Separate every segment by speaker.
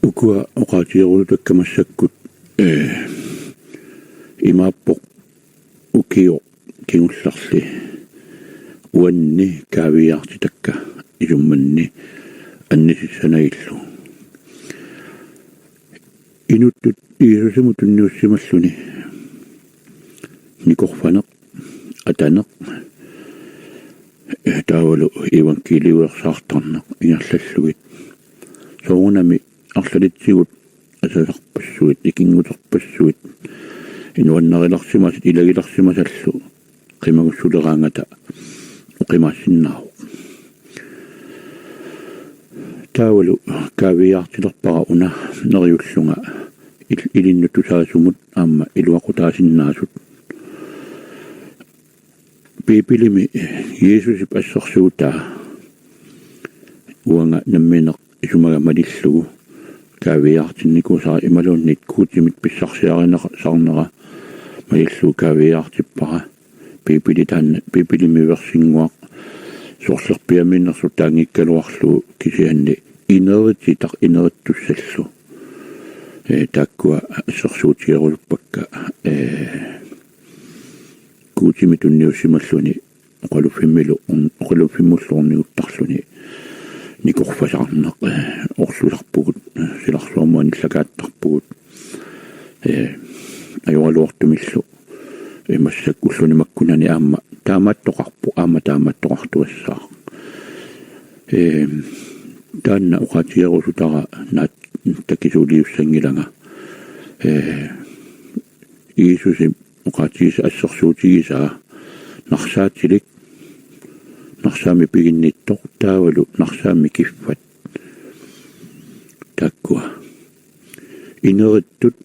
Speaker 1: ukua oqaatiorulutakka massakkut imaappoq ukio kingullarli uanni kaaviyaartitakka ilummanni annisissanaillu inuttut iisusumut tunniussimalluni nikorfaneq ataneq taavalu ivankiliuersaartarneq ingerlallugit soorunami арлалитсигут асаларпассуит икингутерпассуит инуаннариларсимасит илагиларсимасаллу қимагуссулераангата уқимаассиннаару таавалу кавиартилерпара уна нериуллунга илиннутусаасумут аама илуақутаасиннаасут пипилими Иесусип ассорсуутаа уанга намминеқ исумага малиллугу кавиартинникусаа ималууннит куутимит писсарсиаринера сарнера маиллуу кавиартиппара пипилимиверсингуақ соорлерпиаминнерсу таангиккалуарлу кисианни инерититар инеритуссаллу таккуа ассерсуутиерулуппакка куутимит унниуссималлуни оқалуффиммуллуорнигуттарлуни никорфасаарнеқ орсуларпугут силарсуармуани лагааттарпугут ajorluortumillu имассаккуллуни маккунани аама таамааттоқарпу аама таамааттоқартуассаа таанна уқатиерусутара наат такисуулиуссангилага Иисуси уқатиис ассерсуутигисаа нарсаатилик нарсаами пигинниттоқ таавалу нарсаами киффат таккуа инериттут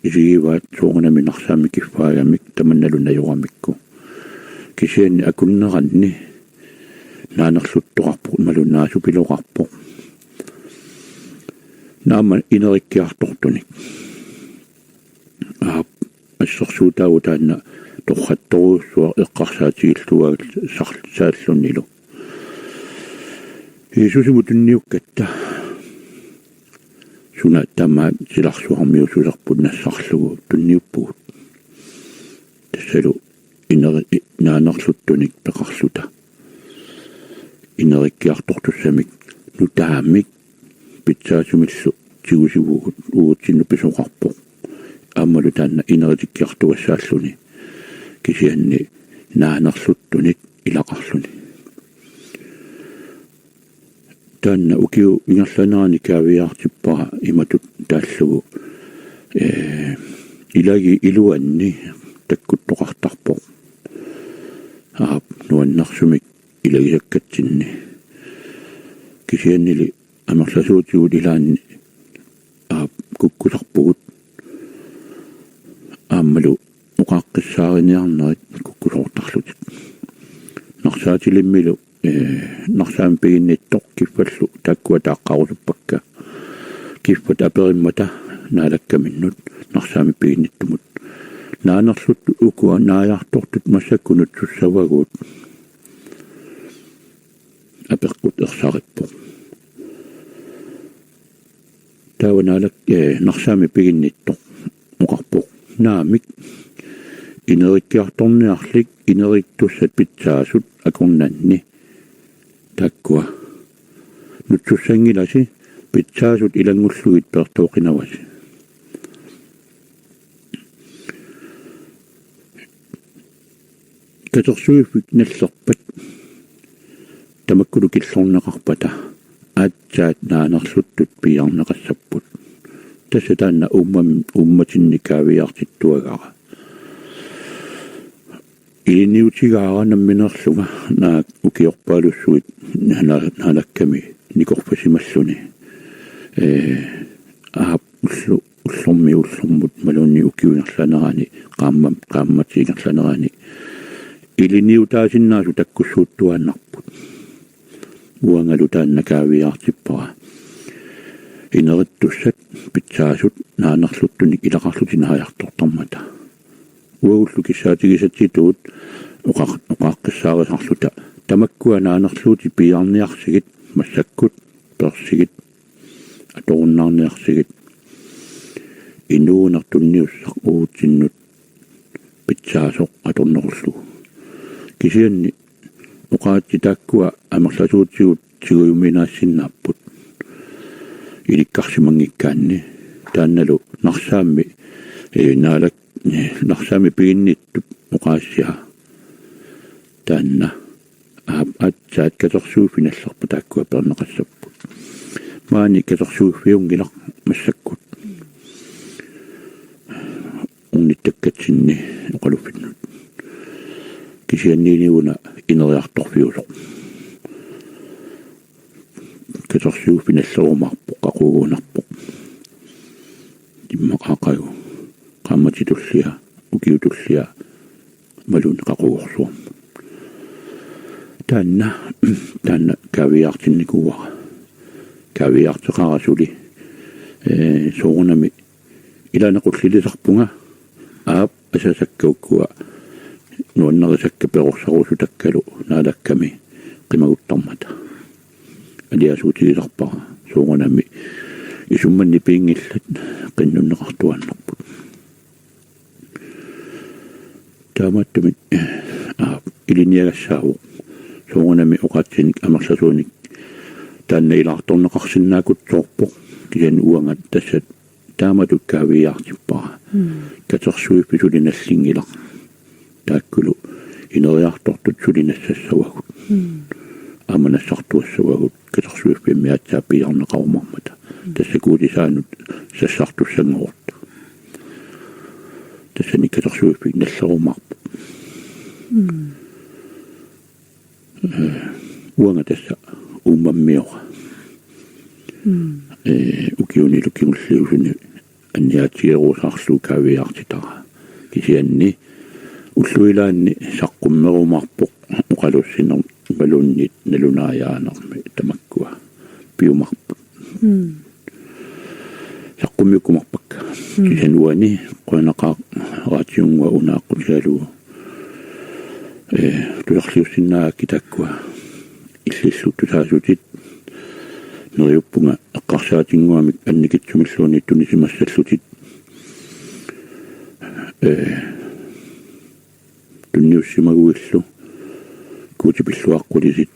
Speaker 1: исигиваат суунами нарсаами киффаагамик таманналуна юрамикку кисианни акуннеранни наанерлуттоқарпу малунаасу пилоқарпу наама инериккиартортуник ассерсуутаагу таанна торхатторуссуа эққарсаатигиллуаат сааллуннилу Иисусиму тунниуккатта суна тамаа силарсуармиусулерпут нассарлугу тунниуппугут тассалу инери наанерлуттуник пеқарлута инериккиартортуссамик нутаамик питсаасумиллу тигусивугут уутсинну писоқарпоқ аамалу таанна инеритиккиартуассааллуни кисианни наанерлуттуник илақарлуни таанна укиу ингерланаани кавиартиппара иматут тааллугу илаги илуанни таккуттоқартарпоқ нуаннарсумик илагисаккатсинни кисианнили амерласуутигут илаанни куккуларпугут аамалу уқааққиссаариниарнерит куккулоортарлутик нарсаатилиммилу нарсаам пигинниттоқ киффаллу таккуа тааққарусуппакка киффат апериммата наалаккаминнут нарсаами пигинниттумут наанерлутту укуа нааяртортут массаккунут суссавагуут аперқут ерсариппо тааванаалак нарсаами пигинниттоқ уқарпоқ наамик инериккиарторниарлик инериттуссат питсаасут акорнанни таккуа нутсуссангиласи питсаасут илангуллугит пертооқинаваси катерсуифик наллерпат тамаккулу киллорнеқарпата аатсаат наанерлуттут пиарнеқассаппут тассатаанна умматинни кавиартиттуагара иниутигаара намминерлуга наа укиорпаалуссуит наалакками никорпасималлуни уллормут малуунни укиунерланерани qaammatигерланерани илиниутаасиннаасу таккуссууттуааннарпут уангалу таанна кавиартиппара инеритуссат питсаасут наанерлуттуник илақарлутинааяартортармата уагуллу киссаатигисатситуут atorunnaarniarsigit inuunartunniussaq uutinnut pitsaasoq atornerullu kisianni uqaatti taakkua amerlasuutigut siguyuminaassinnaapput ilikkarsimangikkaanni taannalu narsaammi naalak narsaammi piginnittut uqaassia taanna atsaat katorsuufinallerpa taakkua perneqassapput maani katorsuuffiungilaq massakkut unnittakatsinni uqalufinnut kisianniiniuna ineriartorfiuloq katorsuuffinallerumarpoq qaquugunarpoq timmaqaqagu qammatitullia ukiutullia malun qaquursuam taanna kaviartinnikuuara kaviarteqarasuli soorunami ilanequllilisarpunga aap asasakkaukkuwa nuannerisakka perussarussu takkalu naalakkami qimaguttarmata aliasuutigisarpara soorunami isummanni piingillat qinnunneqartuannarput taamattumit iliniagassaavu soorunami uqaatsinnik amersasuunik taanna ilaartorneqarsinnaakutsoorpoq kisian uangat tassat taamatukkaviiartippara katersuippi sulinallingilaq taakkulu ineriartortut sulinassassavagut amanassartuassavagut katersuippi miatsaappiarneqarumarmata tassakuutisaanut sassartussanngorta tassani katersuippi nallerumarpu uanga tassa ummammiora ukiunilukkiнгуллиусуни анниатиерусарлу кавиартитара кисианни уллуилаанни саққуммерумарпоқ уқалуссинер малуннит налунааjaanерми тамаккуа пиумарпу саққуммикумарпакка кисануани қонақаа ратиунгуа унааққутиалу тулерлиуссиннаа китаккуа иллиллуттусаасутит нерюппунга эққарсаатингуамик анникитсумиллуунит тунисимассаллутит тунниуссимагуиллу куутипиллуаққулисит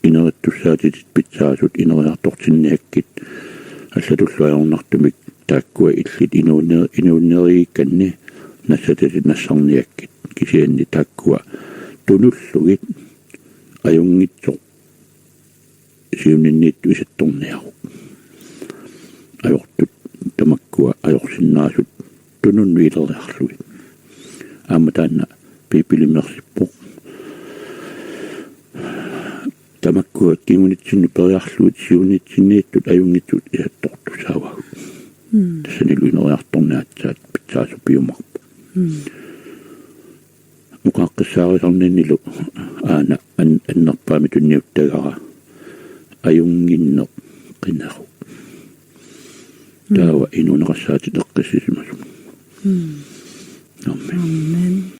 Speaker 1: инераттуссаатитит питсаасут инериартортинниаккит аллатуллуаёрнартумик тааккуа иллит инууннеригикканни нассатасит нассарниаккит кисианни тааккуа тунуллугит аюнгитсоқ сиунинниитту исатторниару ajortut tamakkua ajorsinnaasut tununnu ileriarluit aamataanna piipilimersippoq tamakkua kimunitsinnu periarluit siunitsinniittut ajungitsut isattortusaawagut tassanilu ineriartornaatsaat pitsaasu piumarpu muqaaqqissaarisorninnilu aana annerpaami tunniuttagara ajunginneq qinaru tawa inunerassaati teqqissisimasum amen